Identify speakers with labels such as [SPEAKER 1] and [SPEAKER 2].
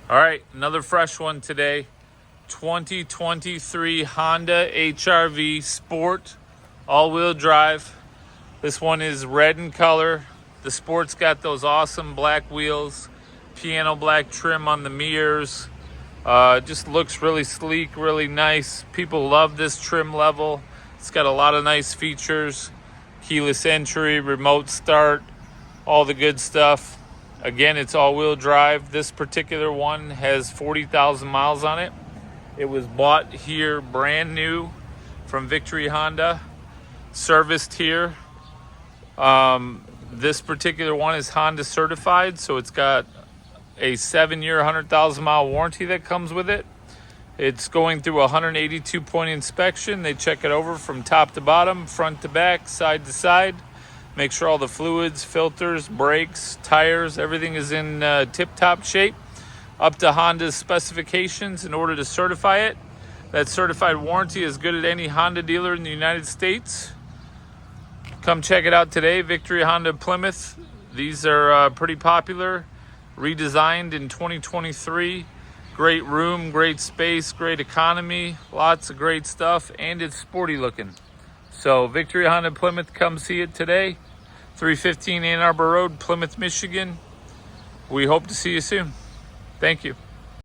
[SPEAKER 1] All right, another fresh one today. 2023 Honda HRV Sport all-wheel drive. This one is red in color. The Sport's got those awesome black wheels, piano black trim on the mirrors. Just looks really sleek, really nice. People love this trim level. It's got a lot of nice features. Keyless entry, remote start, all the good stuff. Again, it's all-wheel drive. This particular one has 40,000 miles on it. It was bought here brand new from Victory Honda, serviced here. This particular one is Honda certified, so it's got a 7-year, 100,000 mile warranty that comes with it. It's going through a 182-point inspection. They check it over from top to bottom, front to back, side to side. Make sure all the fluids, filters, brakes, tires, everything is in tip-top shape, up to Honda's specifications in order to certify it. That certified warranty is good at any Honda dealer in the United States. Come check it out today, Victory Honda Plymouth. These are pretty popular, redesigned in 2023. Great room, great space, great economy, lots of great stuff, and it's sporty looking. So Victory Honda Plymouth, come see it today. 315 Ann Arbor Road, Plymouth, Michigan. We hope to see you soon. Thank you.